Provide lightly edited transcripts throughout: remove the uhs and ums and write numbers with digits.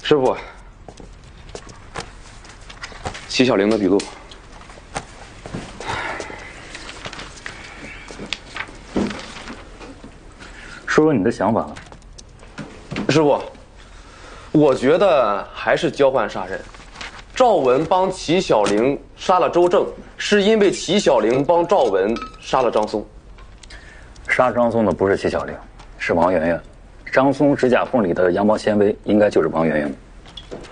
师傅，齐小玲的笔录。说说你的想法。师傅，我觉得还是交换杀人。赵文帮齐小玲杀了周正，是因为齐小玲帮赵文杀了张松。杀张松的不是齐小玲，是王媛媛。张松指甲缝里的羊毛纤维应该就是王媛媛。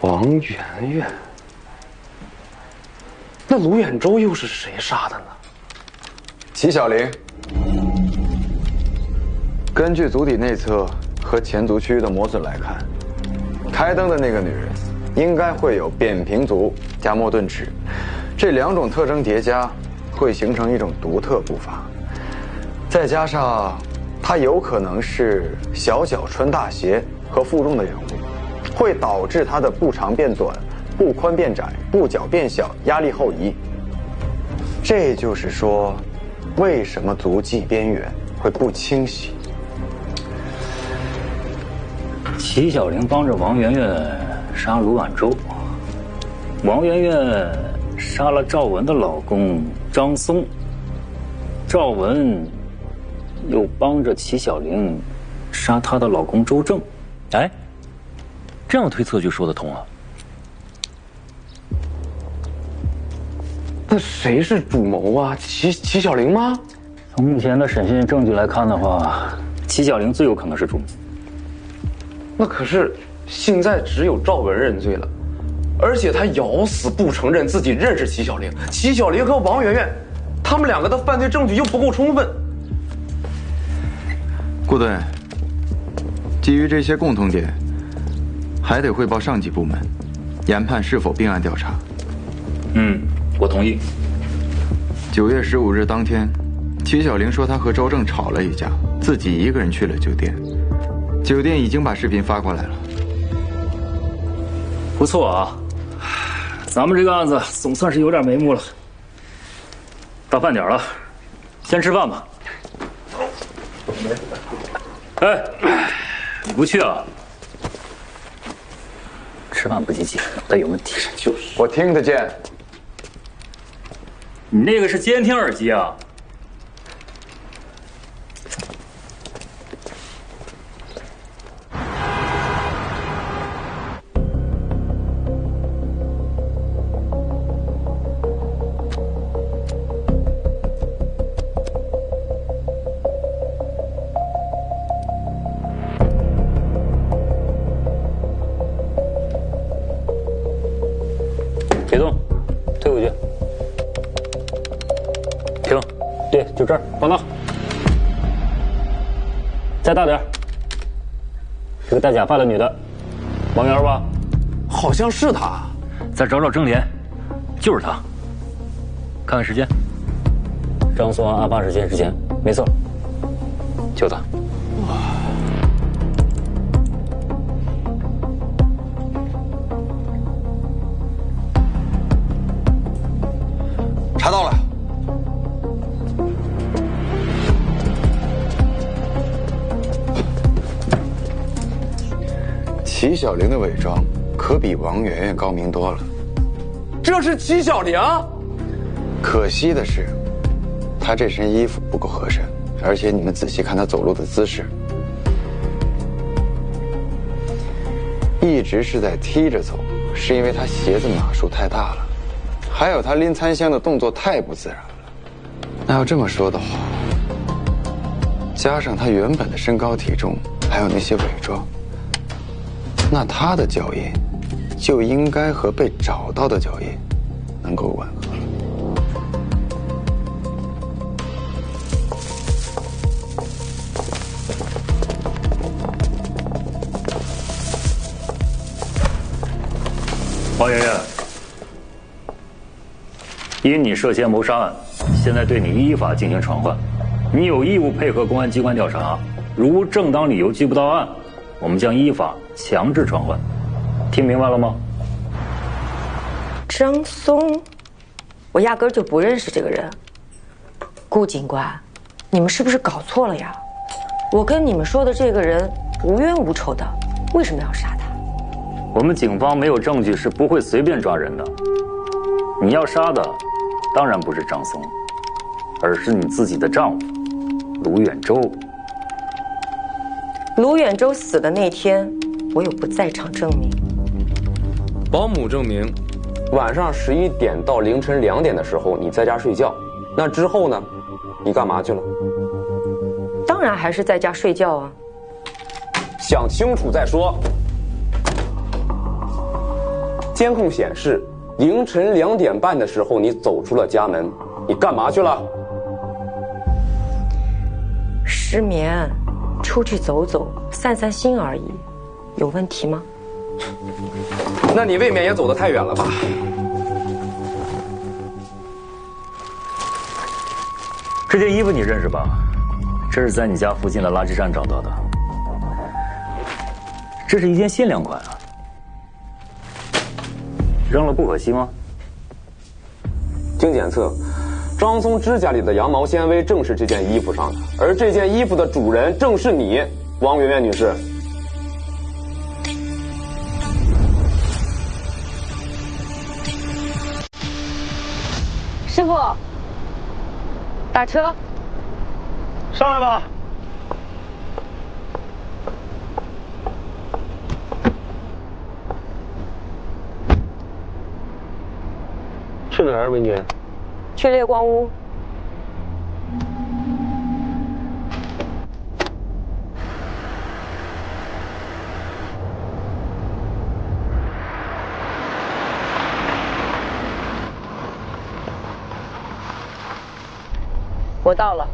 王媛媛？那卢远洲又是谁杀的呢？齐小玲。根据足底内侧和前足区域的磨损来看，开灯的那个女人应该会有扁平足加莫顿齿，这两种特征叠加会形成一种独特步伐，再加上她有可能是小脚穿大鞋和负重的缘故，会导致她的步长变短、步宽变窄、步角变小、压力后移。这就是说，为什么足迹边缘会不清晰。齐小玲帮着王媛媛杀卢婉舟，王媛媛杀了赵文的老公张松，赵文又帮着齐小玲杀她的老公周正。哎，这样推测就说得通了。那谁是主谋啊？齐小玲吗？从目前的审讯证据来看的话，齐小玲最有可能是主谋。那可是现在只有赵文认罪了，而且他咬死不承认自己认识齐小玲。齐小玲和王媛媛，他们两个的犯罪证据又不够充分。顾队，基于这些共同点，还得汇报上级部门，研判是否并案调查。我同意。9月15日当天，齐小玲说她和周正吵了一架，自己一个人去了酒店。酒店已经把视频发过来了。不错啊，咱们这个案子总算是有点眉目了。到饭点了，先吃饭吧。哎，你不去啊？吃饭不积极，脑袋有问题。就是，我听得见。你那个是监听耳机啊？别动，退回去。停，对，就这儿，报道。再大点。这个戴假发的女的，王媛吧？好像是他。再找找郑莲，就是他。看看时间，张松案发时间之前，没错，就他。查到了。齐小玲的伪装可比王媛媛高明多了。这是齐小玲。可惜的是，她这身衣服不够合身，而且你们仔细看她走路的姿势，一直是在踢着走，是因为她鞋子码数太大了。还有他拎餐箱的动作太不自然了。那要这么说的话，加上他原本的身高体重，还有那些伪装，那他的脚印就应该和被找到的脚印能够吻合了。王媛媛，因你涉嫌谋杀案，现在对你依法进行传唤，你有义务配合公安机关调查。如无正当理由拘捕到案，我们将依法强制传唤。听明白了吗？张松，我压根儿就不认识这个人。顾警官，你们是不是搞错了呀？我跟你们说的这个人无冤无仇的，为什么要杀他？我们警方没有证据是不会随便抓人的。你要杀的，当然不是张松，而是你自己的丈夫卢远洲。卢远洲死的那天，我有不在场证明。保姆证明，晚上11点到凌晨2点的时候你在家睡觉，那之后呢？你干嘛去了？当然还是在家睡觉啊。想清楚再说。监控显示，凌晨2点半的时候你走出了家门，你干嘛去了？失眠，出去走走，散散心而已，有问题吗？那你未免也走得太远了吧？这件衣服你认识吧？这是在你家附近的垃圾站找到的。这是一件限量款啊，扔了不可惜吗？经检测，张松指甲里的羊毛纤维正是这件衣服上的，而这件衣服的主人正是你，王媛媛女士。师傅，打车。上来吧。去哪儿，美女？去烈光屋。我到了。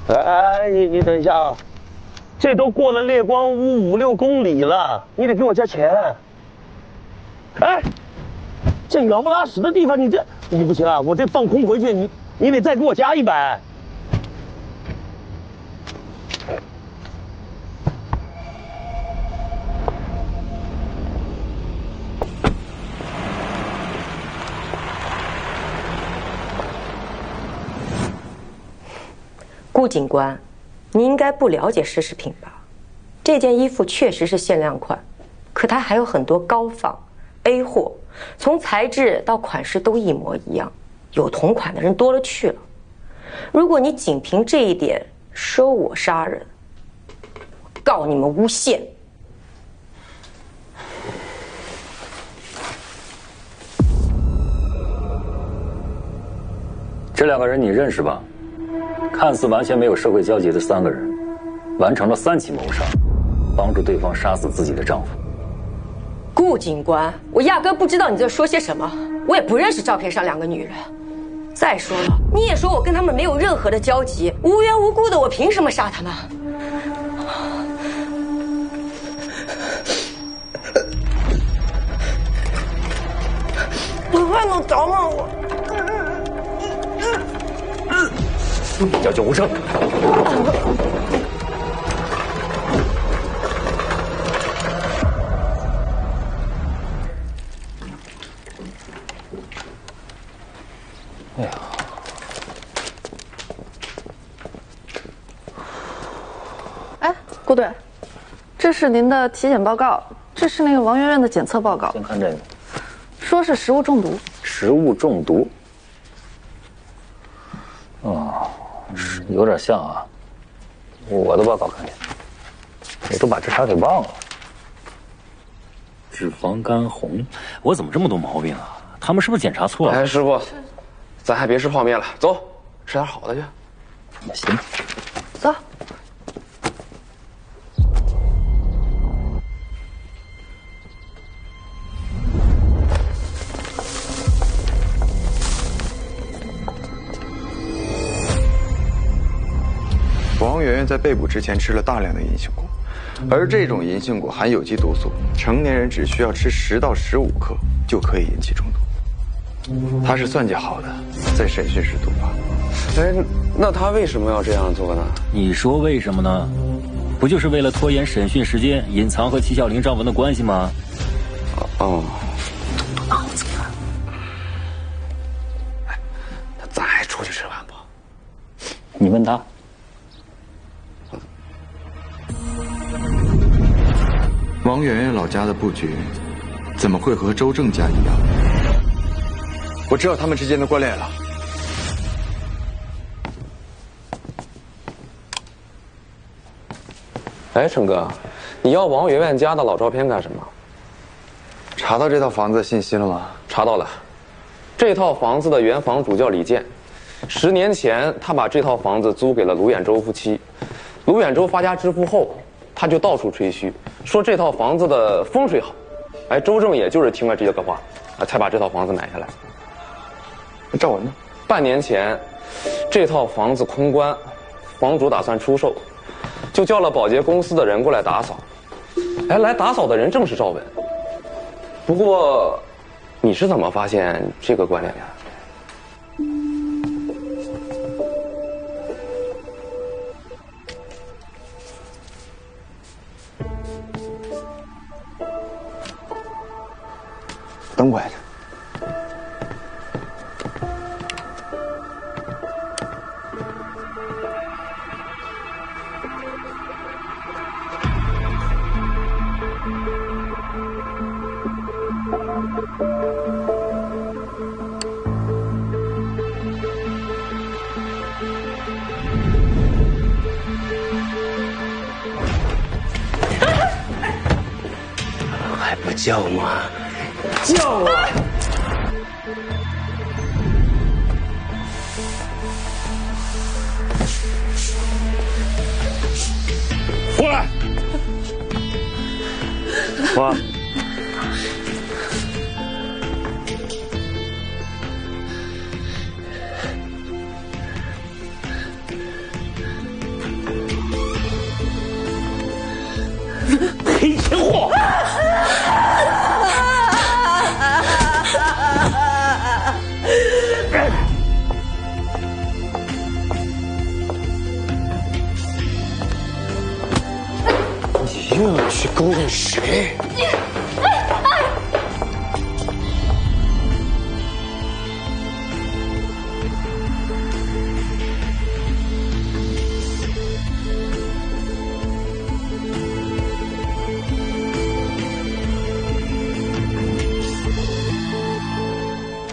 哎，你等一下啊，这都过了烈光屋5、6公里了，你得给我加钱。哎，这鸟不拉屎的地方，你不行啊！我这放空回去，你得再给我加100。顾警官，你应该不了解奢侈品吧？这件衣服确实是限量款，可它还有很多高仿 A 货，从材质到款式都一模一样，有同款的人多了去了。如果你仅凭这一点说我杀人，我告你们诬陷。这2个人你认识吧？看似完全没有社会交集的3个人，完成了3起谋杀，帮助对方杀死自己的丈夫。顾警官，我压根不知道你在说些什么，我也不认识照片上2个女人。再说了，你也说我跟他们没有任何的交集，无缘无故的，我凭什么杀他们？你还能找吗我？叫救护车！哎呀！哎，顾队，这是您的体检报告，这是那个王媛媛的检测报告。先看这个，说是食物中毒。食物中毒。哦，有点像啊。我的报告看见，我都把这茬给忘了。脂肪肝红，我怎么这么多毛病啊？他们是不是检查错了？哎，师傅，咱还别吃泡面了，走，吃点好的去。行，走。王媛媛在被捕之前吃了大量的银杏果，而这种银杏果含有机毒素，成年人只需要吃10到15克就可以引起中毒。她是算计好的，在审讯时毒发。哎，那他为什么要这样做呢？你说为什么呢？不就是为了拖延审讯时间，隐藏和齐小玲、张文的关系吗？哦，动脑子呀！哎，那咱还出去吃饭不？你问他。王媛媛老家的布局，怎么会和周正家一样？我知道他们之间的关联了。哎，陈哥，你要王媛媛家的老照片干什么？查到这套房子的信息了吗？查到了，这套房子的原房主叫李健，10年前他把这套房子租给了卢远洲夫妻。卢远洲发家致富后，他就到处吹嘘，说这套房子的风水好。哎，周正也就是听了这个话，才把这套房子买下来。那赵文呢？半年前，这套房子空关，房主打算出售，就叫了保洁公司的人过来打扫。哎，来打扫的人正是赵文。不过，你是怎么发现这个关联的？等我来着。还不叫吗？叫啊！过来！花。黑钱货！你又要去勾引谁？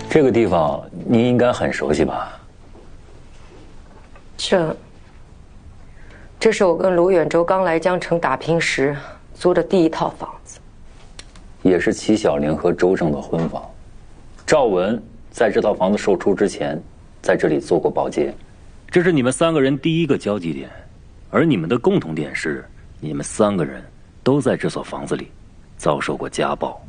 这个地方您应该很熟悉吧？这是我跟卢远洲刚来江城打拼时租的第一套房子，也是齐小玲和周正的婚房。赵文在这套房子售出之前，在这里做过保洁。这是你们3个人第一个交集点，而你们的共同点是，你们3个人都在这所房子里遭受过家暴。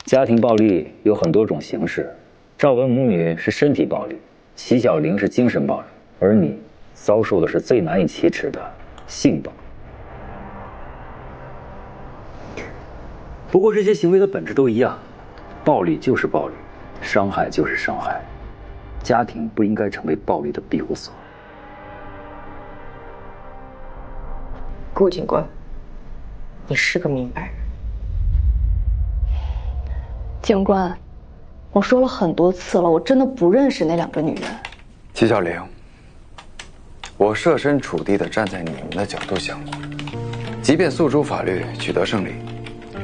家庭暴力有很多种形式，赵文母女是身体暴力，齐小玲是精神暴力，而你遭受的是最难以启齿的性暴力。不过这些行为的本质都一样，暴力就是暴力，伤害就是伤害，家庭不应该成为暴力的庇护所。顾警官，你是个明白人。警官，我说了很多次了，我真的不认识那2个女人。齐小玲，我设身处地地站在你们的角度想过，即便诉诸法律取得胜利，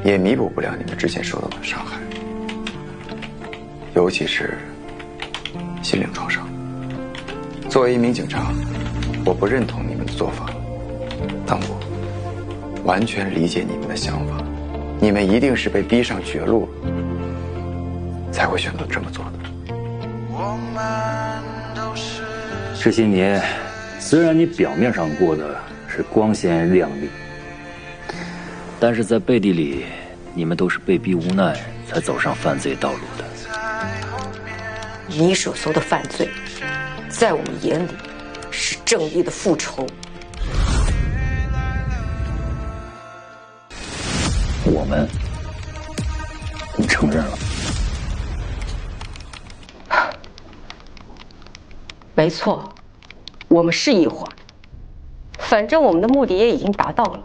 也弥补不了你们之前受到的伤害，尤其是心灵创伤。作为一名警察，我不认同你们的做法，但我完全理解你们的想法。你们一定是被逼上绝路，才会选择这么做的。这些年，虽然你表面上过的是光鲜亮丽，但是在背地里，你们都是被逼无奈才走上犯罪道路的。你所说的犯罪，在我们眼里是正义的复仇。我们，你承认了？没错，我们是一伙。反正我们的目的也已经达到了，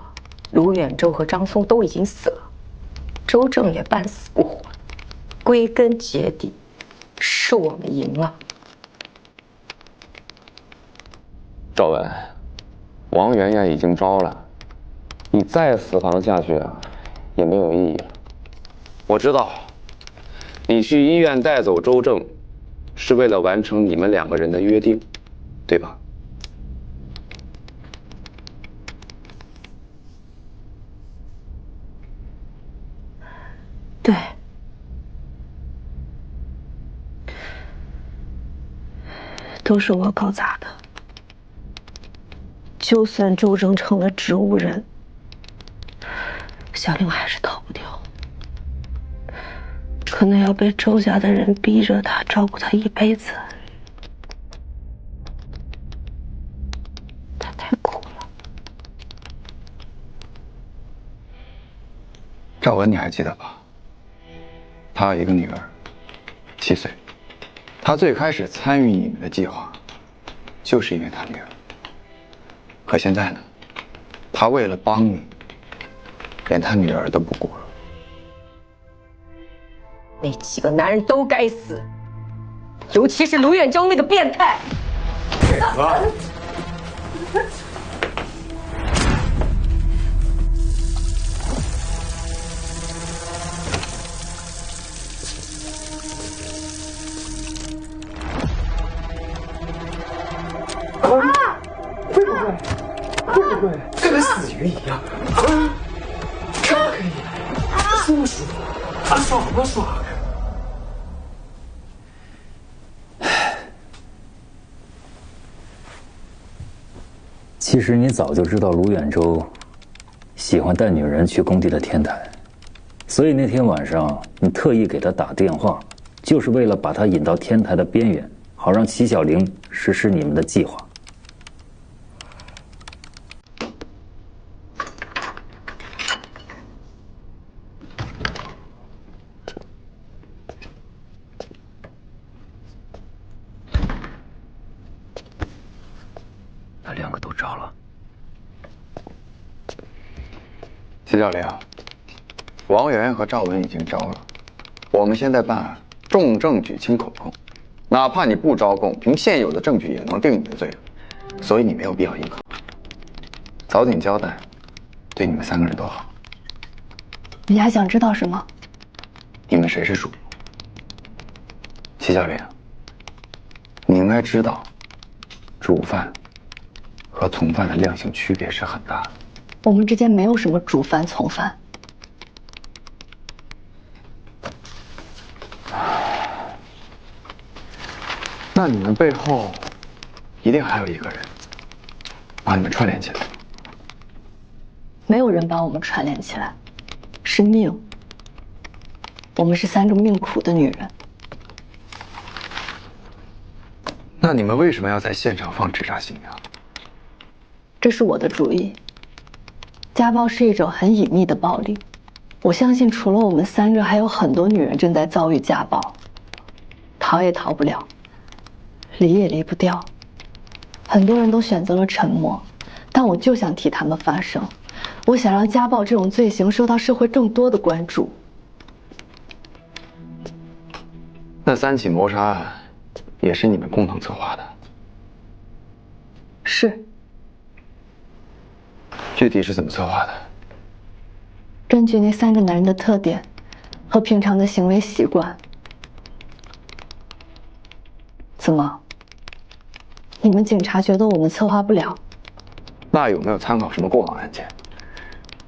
卢远洲和张松都已经死了，周正也半死不活，归根结底，是我们赢了。赵文，王媛媛已经招了，你再死扛下去也没有意义了。我知道，你去医院带走周正，是为了完成你们2个人的约定，对吧？对。都是我搞砸的。就算周正成了植物人，小玲还是逃不掉。可能要被周家的人逼着他照顾他一辈子，他太苦了。赵文，你还记得吧？他有一个女儿，7岁。他最开始参与你们的计划，就是因为他女儿。可现在呢，他为了帮你，连他女儿都不顾了。那几个男人都该死，尤其是卢远征那个变态。会跟死鱼一样？这可以这么爽？爽不爽？其实你早就知道卢远洲喜欢带女人去工地的天台，所以那天晚上你特意给他打电话，就是为了把他引到天台的边缘，好让齐小玲实施你们的计划。那2个都招了。齐教练，王媛媛和赵文已经招了，我们现在办案，重证举轻口供，哪怕你不招供，凭现有的证据也能定你的罪，所以你没有必要硬扛，早点交代，对你们3个人都好。你还想知道什么？你们谁是主？齐教练，你应该知道，主犯和从犯的量刑区别是很大的。我们之间没有什么主犯从犯。那你们背后一定还有一个人把你们串联起来。没有人把我们串联起来，是命。我们是3个命苦的女人。那你们为什么要在现场放纸扎新娘？这是我的主意。家暴是一种很隐秘的暴力，我相信除了我们3个，还有很多女人正在遭遇家暴，逃也逃不了，离也离不掉。很多人都选择了沉默，但我就想替他们发声。我想让家暴这种罪行受到社会更多的关注。那3起谋杀案也是你们共同策划的？是。具体是怎么策划的？根据那3个男人的特点和平常的行为习惯。怎么？你们警察觉得我们策划不了？那有没有参考什么过往案件？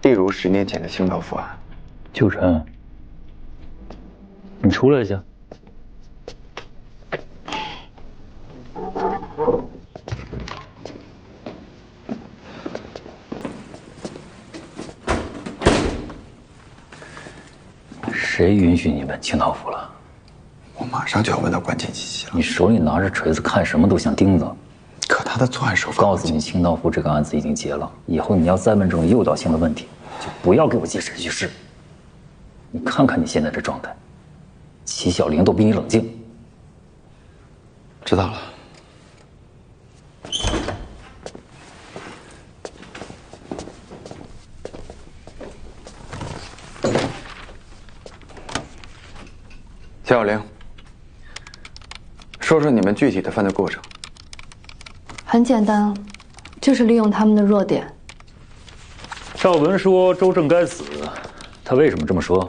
例如10年前的清道夫案。秋晨，你出来一下。谁允许你们清道夫了？我马上就要问到关键信息了。你手里拿着锤子，看什么都像钉子。可他的作案手法……告诉你，清道夫这个案子已经结了，以后你要再问这种诱导性的问题，就不要给我解释句式。你看看你现在这状态，齐小玲都比你冷静。知道了。齐小玲，说说你们具体的犯罪过程。很简单，就是利用他们的弱点。赵文说周正该死，他为什么这么说？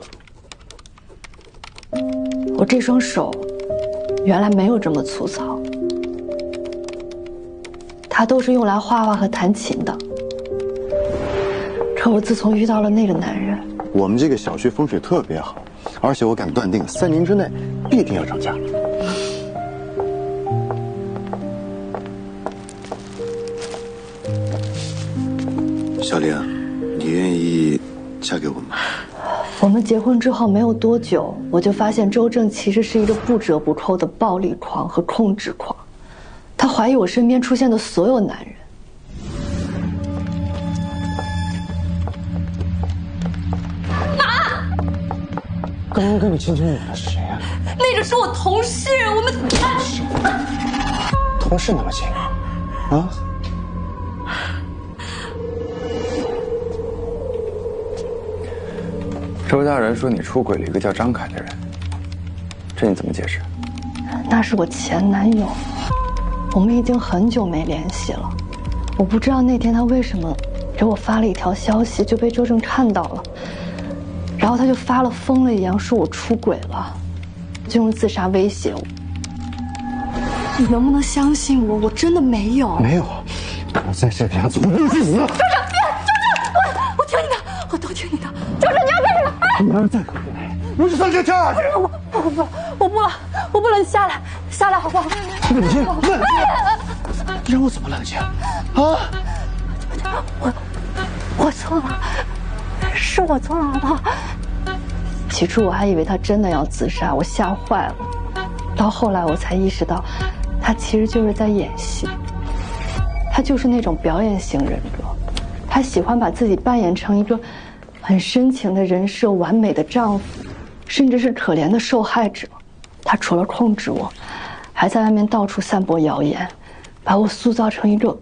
我这双手原来没有这么粗糙，它都是用来画画和弹琴的。可我自从遇到了那个男人，我们这个小区风水特别好，而且我敢断定，3年之内必定要涨价。小玲，你愿意嫁给我吗？我们结婚之后没有多久，我就发现周正其实是一个不折不扣的暴力狂和控制狂，他怀疑我身边出现的所有男人。刚刚跟你亲亲我的是谁呀？那个是我同事，我们同事那么亲啊？周大人说你出轨了一个叫张凯的人，这你怎么解释？那是我前男友，我们已经很久没联系了。我不知道那天他为什么给我发了一条消息，就被周正看到了，然后他就发了疯了一样说我出轨了，就用自杀威胁我。你能不能相信我？我真的没有。没有，我在这个样子，我必须死。周正，我听你的，我都听你的。周正，你要干什么？你要是再可怜，我就上去跳下去。我不能，你下来好不好？冷静，冷静，让我怎么冷静？啊！我错了，是我错了，好不好？起初我还以为他真的要自杀，我吓坏了。到后来我才意识到，他其实就是在演戏。他就是那种表演型人格，他喜欢把自己扮演成一个很深情的人设、完美的丈夫，甚至是可怜的受害者。他除了控制我，还在外面到处散播谣言，把我塑造成一个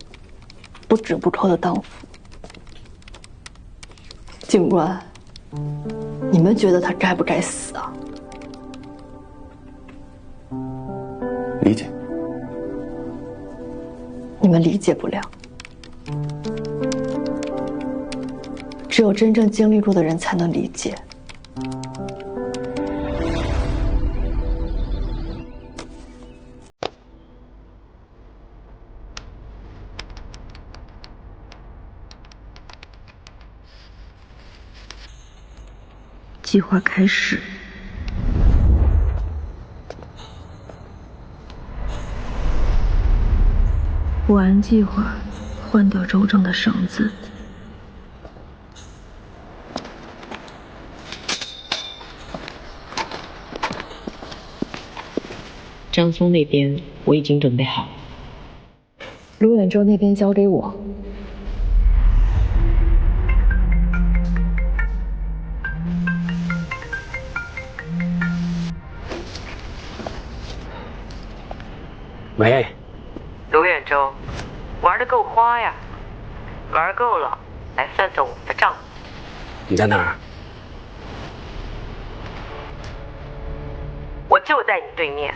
不折不扣的荡妇。警官，你们觉得他该不该死啊？理解。你们理解不了，只有真正经历过的人才能理解。计划开始。我按计划换掉周正的绳子。张松那边我已经准备好了，卢远洲那边交给我。喂，卢远洲，玩得够花呀，玩够了，来算算我们的账。你在哪儿？我就在你对面。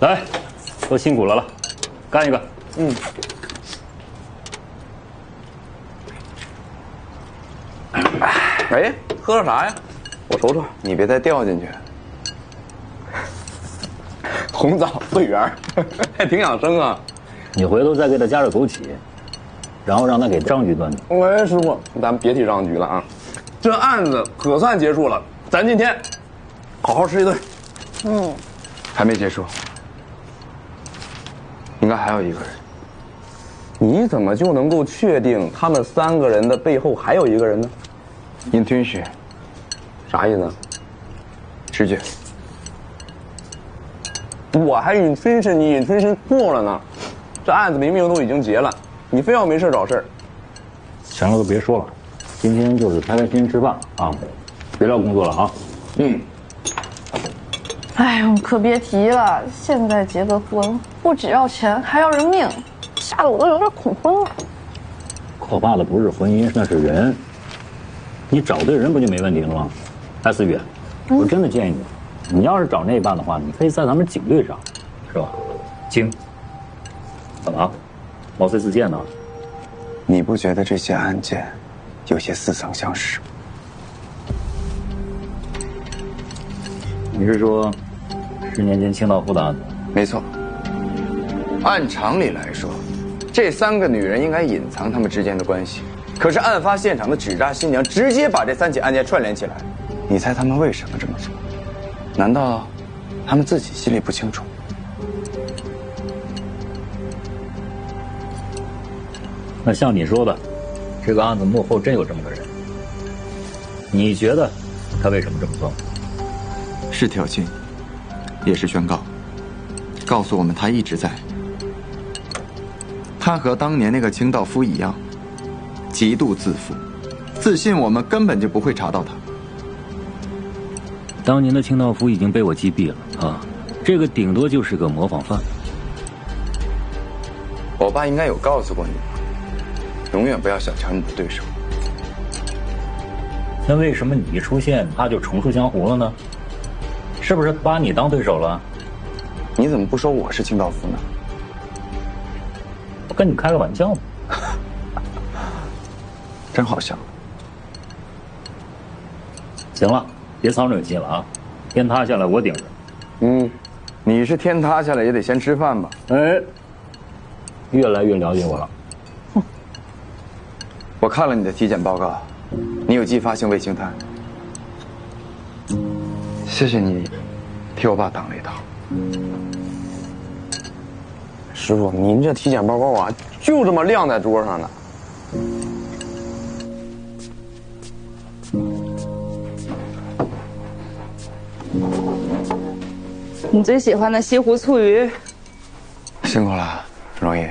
来，都辛苦了，干一个。嗯。哎，喝了啥呀？我瞅瞅。你别再掉进去。红枣桂圆，还挺养生啊。你回头再给他加点枸杞，然后让他给张局端去。喂，师傅，咱们别提张局了啊，这案子可算结束了，咱今天好好吃一顿。嗯，还没结束，应该还有一个人。你怎么就能够确定他们3个人的背后还有一个人呢？ intuition， 啥意思？直觉。我还intuition，你intuition错了呢。这案子明明都已经结了，你非要没事找事儿。行了，都别说了，今天就是开开心心吃饭啊，别聊工作了啊。嗯。哎呦，可别提了，现在结个婚，不只要钱，还要人命，吓得我都有点恐婚了。可怕的不是婚姻，那是人。你找对人不就没问题了吗？哎，思雨，我真的建议你，你要是找那一半的话，你可以在咱们警队上，是吧？警。怎么？毛遂自荐呢？你不觉得这些案件有些似曾相识吗？你是说10年前清道夫的案子？没错。按常理来说，这3个女人应该隐藏她们之间的关系，可是案发现场的纸扎新娘直接把这3起案件串联起来。你猜他们为什么这么做？难道他们自己心里不清楚？那像你说的，这个案子幕后真有这么个人，你觉得他为什么这么做？是挑衅，也是宣告，告诉我们他一直在。他和当年那个清道夫一样，极度自负，自信我们根本就不会查到他。当年的清道夫已经被我击毙了啊，这个顶多就是个模仿犯。我爸应该有告诉过你，永远不要小瞧你的对手。那为什么你一出现他就重出江湖了呢？是不是把你当对手了？你怎么不说我是清道夫呢？我跟你开个玩笑嘛。真好笑。行了，别藏着气了啊！天塌下来我顶着。嗯，你是天塌下来也得先吃饭吧？哎，越来越了解我了。我看了你的体检报告，你有继发性胃青炭。谢谢你，替我爸挡了一刀。师傅，您这体检报告啊，就这么晾在桌上呢。你最喜欢的西湖醋鱼，辛苦了，容易。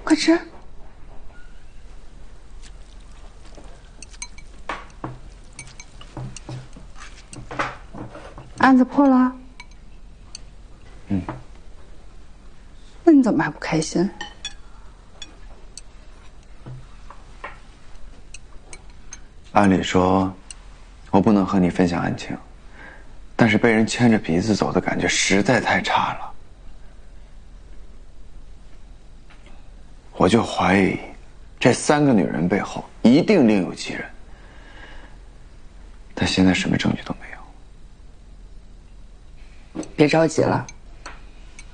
快吃。案子破了？嗯。那你怎么还不开心？按理说，我不能和你分享案情，但是被人牵着鼻子走的感觉实在太差了。我就怀疑，这3个女人背后一定另有其人，但现在什么证据都没有。别着急了，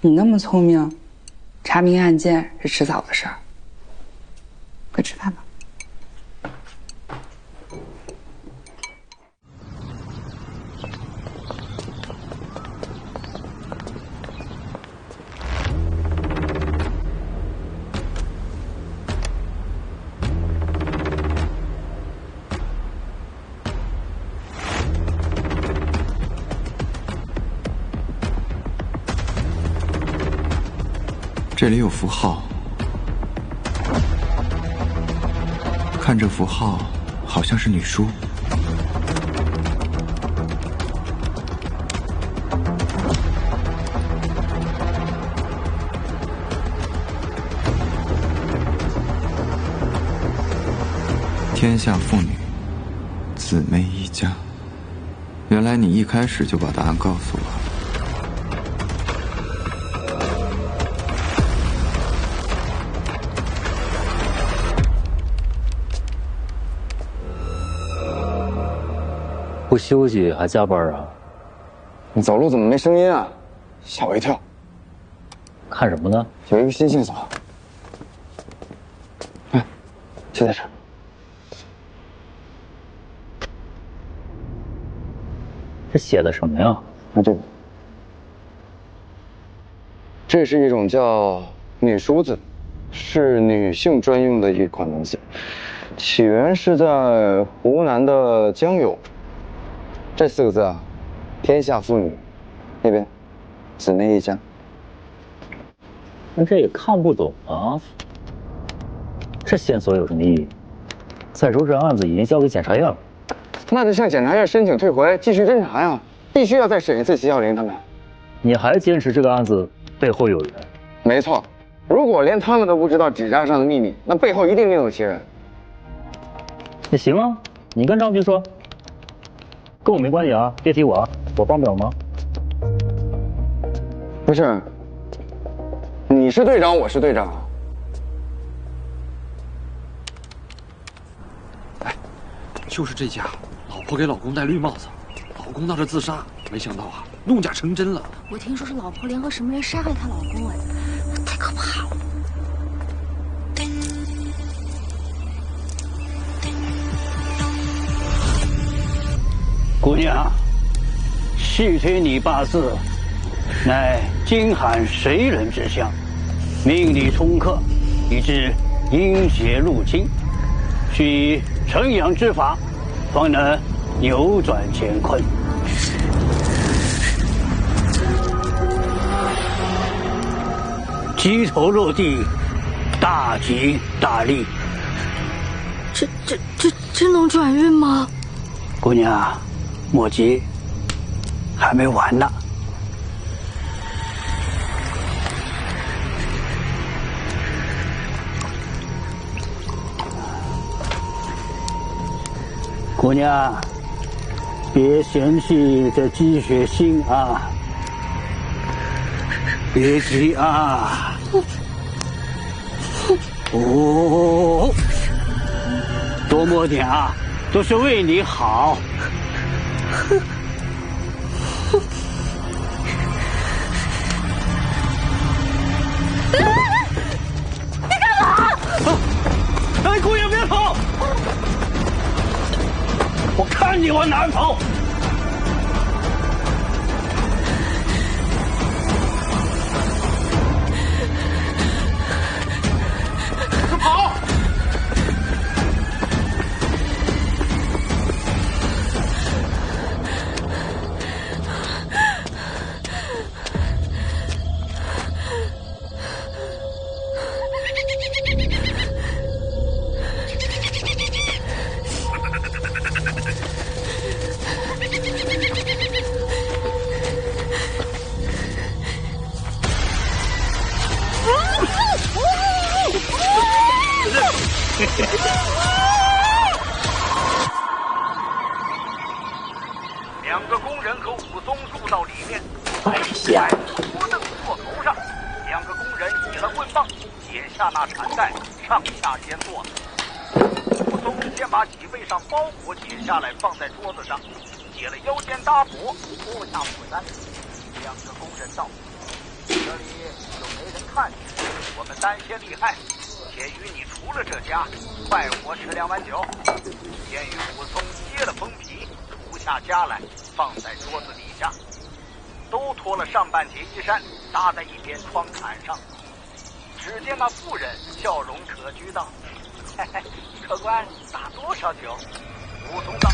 你那么聪明，查明案件是迟早的事儿。快吃饭吧。这里有符号，看这符号，好像是女书。天下妇女，姊妹一家。原来你一开始就把答案告诉我了。不休息还加班啊？你走路怎么没声音啊？吓我一跳。看什么呢？有一个新线索。哎，就在这儿。这写的什么呀？看这个，这是一种叫女梳子，是女性专用的一款东西，起源是在湖南的江油。这4个字啊，天下妇女。那边，姊妹一家。那这也看不懂啊。这线索有什么意义？再说这案子已经交给检察院了。那就向检察院申请退回，继续侦查呀！必须要再审一次齐小玲他们。你还坚持这个案子背后有人？没错，如果连他们都不知道纸扎上的秘密，那背后一定另有其人。那行啊，你跟张局说，跟我没关系啊，别提我啊，我帮不了忙。不是，你是队长，我是队长。哎，就是这家，老婆给老公戴绿帽子，老公闹着自杀，没想到啊，弄假成真了。我听说是老婆联合什么人杀害她老公，哎，太可怕了。姑娘，细推你八字，乃金罕谁人之相，命里冲克，以致阴邪入侵，需以成阳之法，方能扭转乾坤。鸡头落地，大吉大利。真能转运吗？姑娘，莫急，还没完呢。姑娘，别嫌弃这鸡血腥啊！别急啊！哦，多摸点啊，都是为你好。你干嘛？哎，姑爷别跑！我看你往哪儿跑！快跑！两个工人和武松入到里面，哎呀！桌凳座头上，两个工人倚了棍棒，解下那缠带，上下间坐。武松先把脊背上包裹解下来，放在桌子上，解了腰间搭脖，脱下裤衫。两个工人道：“这里有没人看见？我们单些厉害，且与你除了这家，快活吃2碗酒。”先与武松揭了封皮，除下枷来，放在桌子底下，都脱了上半截衣衫，搭在一边窗槛上。只见那妇人笑容可掬道：“嘿嘿，客官打多少酒？”武松道：“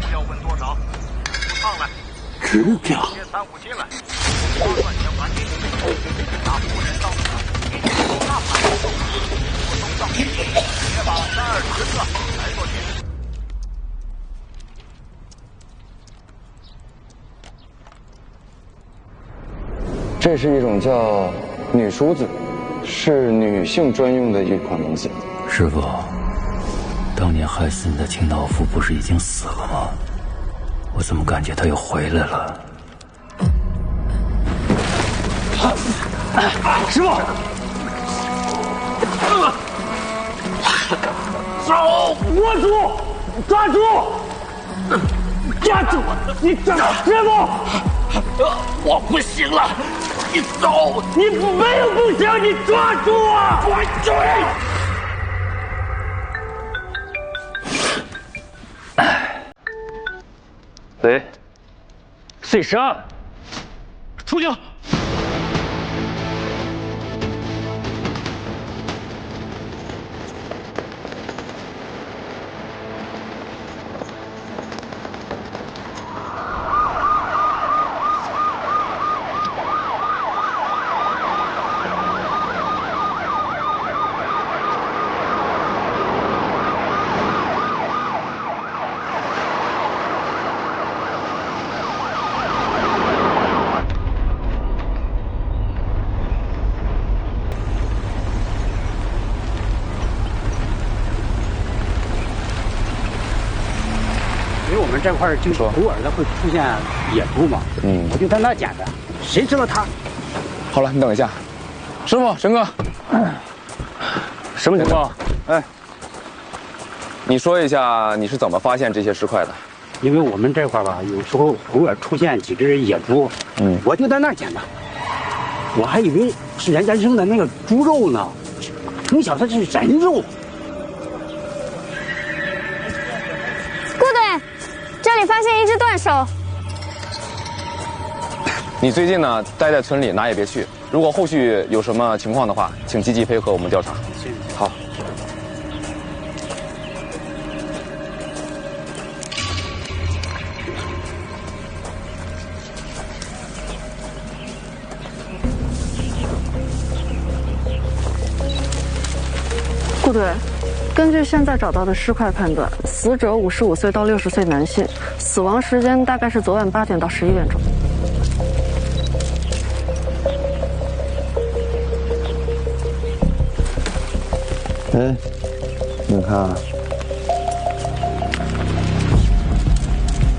不要问多少，不唱来，知道。接3、5斤来，花赚钱还给你。”那妇人道：“你手那盘。”武松道：“别把30-40个来做钱。”这是一种叫女梳子，是女性专用的一款东西。师傅，当年害死你的清道夫不是已经死了吗？我怎么感觉他又回来了？师傅，手握住，抓住！抓住我！你找师傅！我不行了，你走！你没有不行，你抓住我！我追！喂，C12，出警！这块就偶尔的会出现野猪嘛，我就在那捡的，谁知道他？好了，你等一下，师傅，陈哥，什么情况？哎，你说一下你是怎么发现这些尸块的？因为我们这块吧，有时候偶尔出现几只野猪，我就在那捡的，我还以为是人家扔的那个猪肉呢，没想到是人肉。这里发现一只断手。你最近呢待在村里，哪也别去。如果后续有什么情况的话，请积极配合我们调查。好。顾队，根据现在找到的尸块判断，死者55岁到60岁男性，死亡时间大概是昨晚8点到11点钟。哎，你看啊，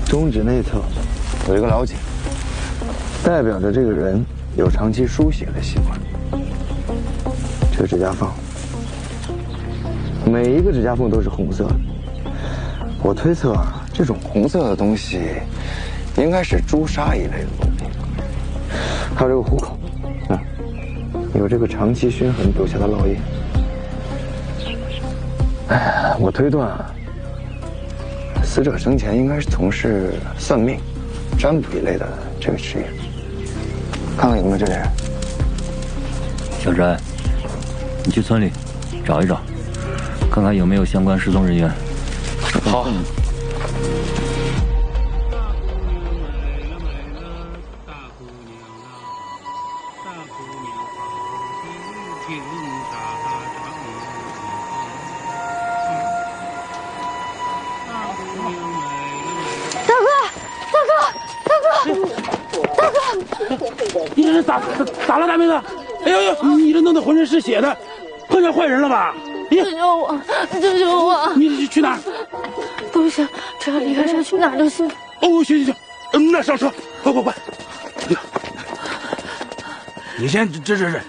中指内侧有一个老茧，代表着这个人有长期输血的习惯。这个指甲缝，每一个指甲缝都是红色的。我推测啊，这种红色的东西应该是朱砂一类的东西。还有这个虎口，有这个长期熏痕留下的烙印。哎，我推断啊，死者生前应该是从事算命、占卜一类的这个职业。看看有没有这个人。小翟，你去村里找一找，看看有没有相关失踪人员。好。你这是咋了，大妹子？哎呦呦，你这弄得浑身是血的，碰上坏人了吧？救救我！救救我！你去哪儿？不行，只要离开这去哪儿都行。哦，行，那上车，快！你先这，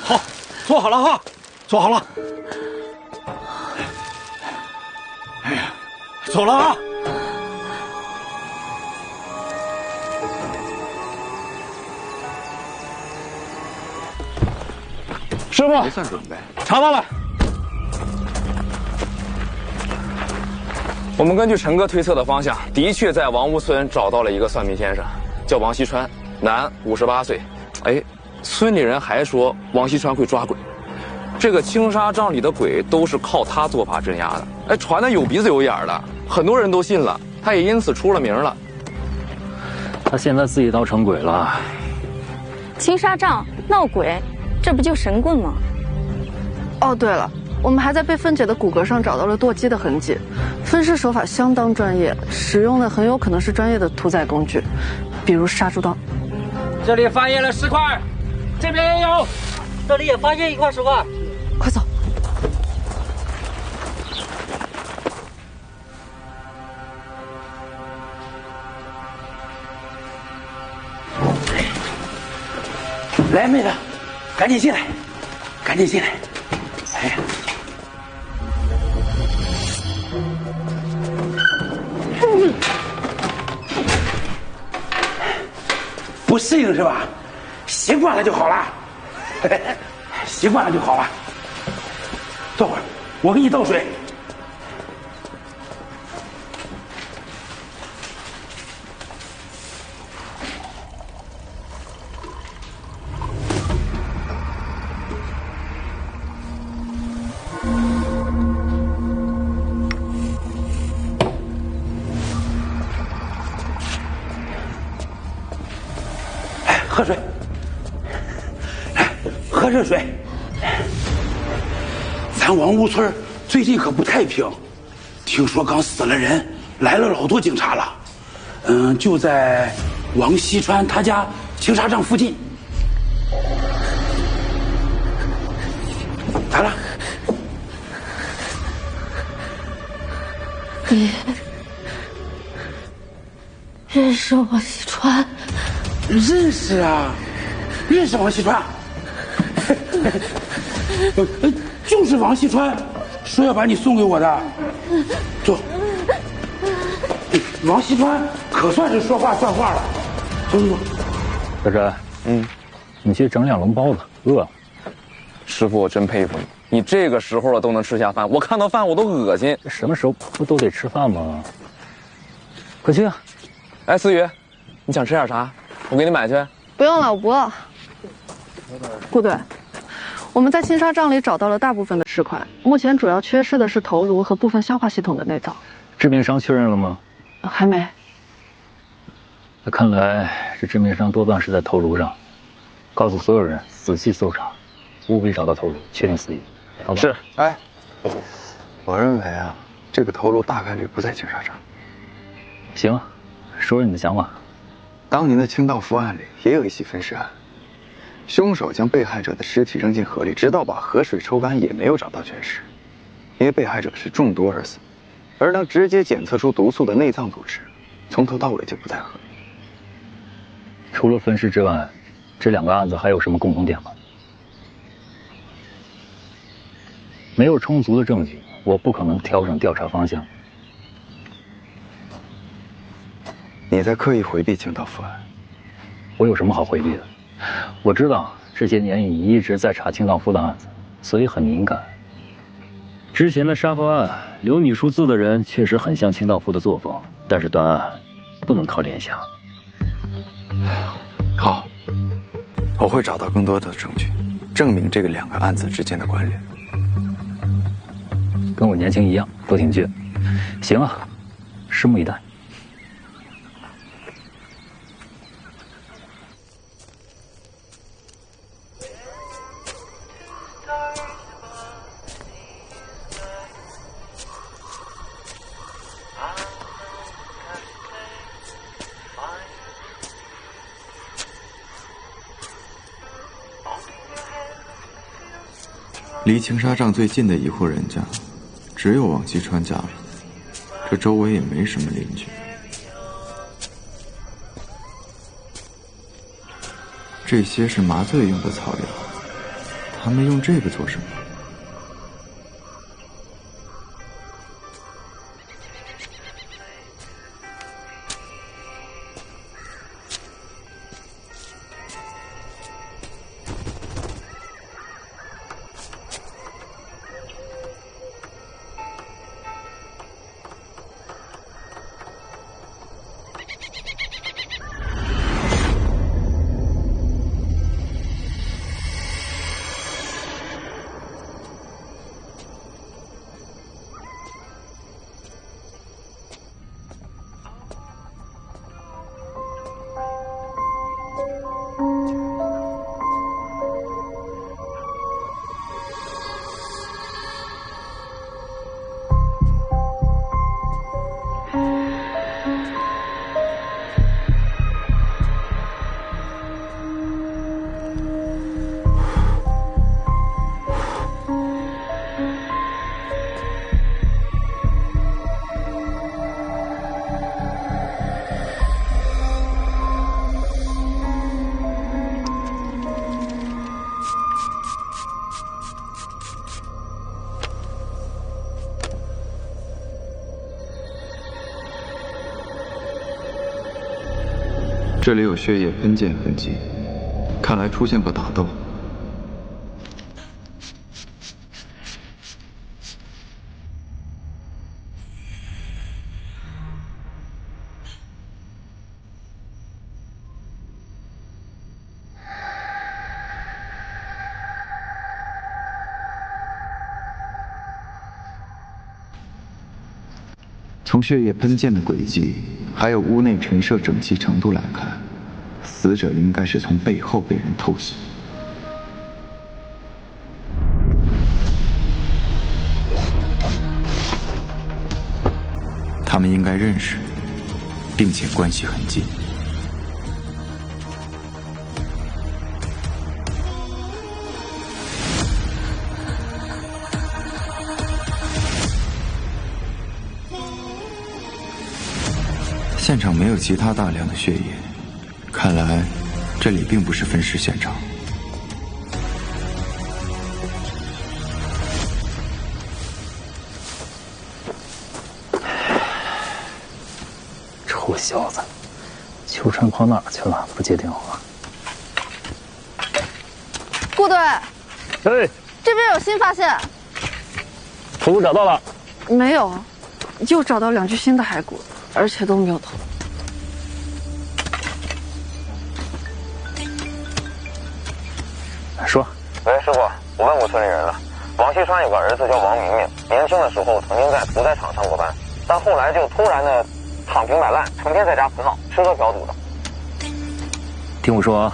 好，坐好了哈，坐好了。哎呀，走了啊！师傅，没算准备，查到了。我们根据陈哥推测的方向，的确在王屋村找到了一个算命先生，叫王锡川，男，58岁。哎，村里人还说王锡川会抓鬼，这个青纱帐里的鬼都是靠他做法镇压的。哎，传的有鼻子有眼的，很多人都信了，他也因此出了名了。他现在自己倒成鬼了。青纱帐闹鬼，这不就神棍吗？哦，对了，我们还在被分解的骨骼上找到了剁鸡的痕迹，分尸手法相当专业，使用的很有可能是专业的屠宰工具，比如杀猪刀。这里发现了尸块，这边也有，这里也发现一块尸块，快走！来，妹子，赶紧进来，赶紧进来！哎呀，不适应是吧？习惯了就好了，习惯了就好了。坐会儿，我给你倒水。喝水，来喝热水。咱王屋村最近可不太平，听说刚死了人，来了老多警察了。就在王锡川他家青纱帐附近。咋了？你认识王锡川？认识啊，认识王锡川，就是王锡川说要把你送给我的。坐，王锡川可算是说话算话了。坐。小珍，你去整2笼包子，饿了。师傅，我真佩服你，你这个时候了都能吃下饭，我看到饭我都恶心。什么时候不都得吃饭吗？快去啊！哎，思雨，你想吃点啥？我给你买去。不用了，我不饿。顾队，我们在青纱帐里找到了大部分的尸块，目前主要缺失的是头颅和部分消化系统的内脏。致命伤确认了吗？还没。那看来这致命伤多半是在头颅上。告诉所有人仔细搜查，务必找到头颅，确定死因。好吧？是。哎，我认为啊，这个头颅大概率不在青纱帐。行，说说你的想法。当年的清道夫案里也有一起分尸案，凶手将被害者的尸体扔进河里，直到把河水抽干也没有找到全尸，因为被害者是中毒而死，而能直接检测出毒素的内脏组织，从头到尾就不在河里。除了分尸之外，这2个案子还有什么共同点吗？没有充足的证据，我不可能调整调查方向。你在刻意回避清道夫案，我有什么好回避的？我知道这些年你一直在查清道夫的案子，所以很敏感。之前的杀夫案，留女数字的人确实很像清道夫的作风，但是断案不能靠联想。好，我会找到更多的证据，证明这个2个案子之间的关联。跟我年轻一样，都挺倔。行啊，拭目以待。离青纱帐最近的一户人家，只有王锡川家了。这周围也没什么邻居。这些是麻醉用的草药，他们用这个做什么？这里有血液喷溅痕迹，看来出现过打斗。从血液喷溅的轨迹，还有屋内陈设整齐程度来看，死者应该是从背后被人偷袭。他们应该认识，并且关系很近。现场没有其他大量的血液，看来这里并不是分尸现场。臭小子，秋川跑哪儿去了？不接电话。顾队，哎，这边有新发现。头骨找到了？没有，又找到2具新的骸骨，而且都没有头。说，喂，师傅，我问过村里人了，王锡川有个儿子叫王明明，年轻的时候曾经在屠宰场上过班，但后来就突然的躺平摆烂，成天在家胡闹，吃喝嫖赌的。听我说，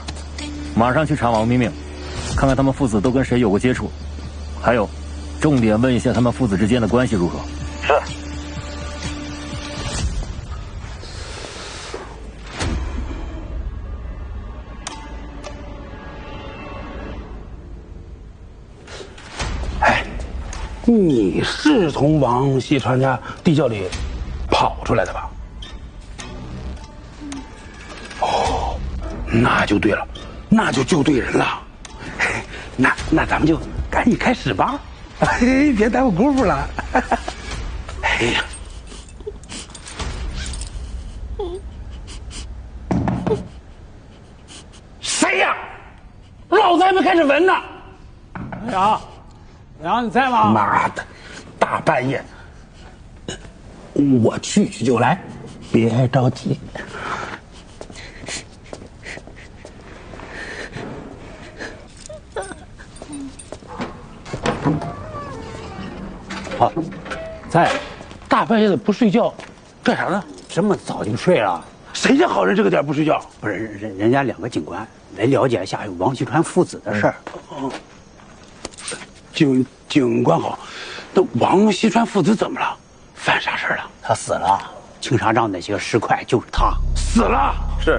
马上去查王明明，看看他们父子都跟谁有过接触，还有，重点问一下他们父子之间的关系如何。是。你是从王锡川家地窖里跑出来的吧？哦，那就对了，那就救对人了。那咱们就赶紧开始吧，别耽误功夫了。哎呀，谁呀？老子还没开始闻呢。哎呀！娘，你在吗？妈的，大半夜，我去就来，别着急。好，在，大半夜的不睡觉，干啥呢？这么早就睡了？谁家好人这个点不睡觉？不是人家2个警官来了解一下王锡川父子的事儿。警官好，那王锡川父子怎么了？犯啥事儿了？他死了，青纱帐那些尸块就是他死了。是，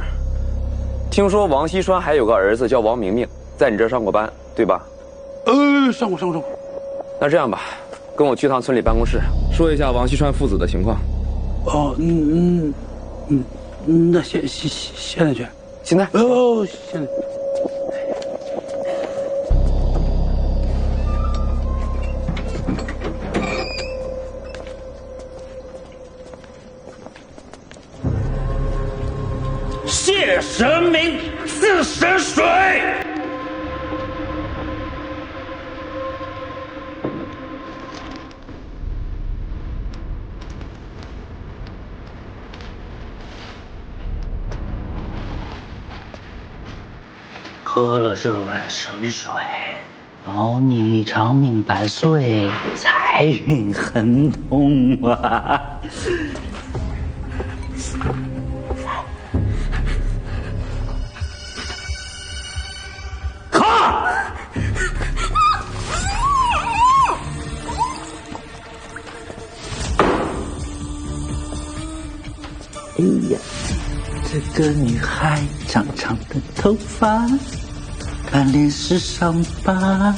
听说王锡川还有个儿子叫王明明，在你这上过班，对吧？上过。那这样吧，跟我去趟村里办公室，说一下王锡川父子的情况。哦，那现在去？现在？哦，现在。谢神明，赐神水。喝了这碗神水，保你长命百岁，财运亨通啊！哎呀，这个女孩长长的头发，满脸是伤疤。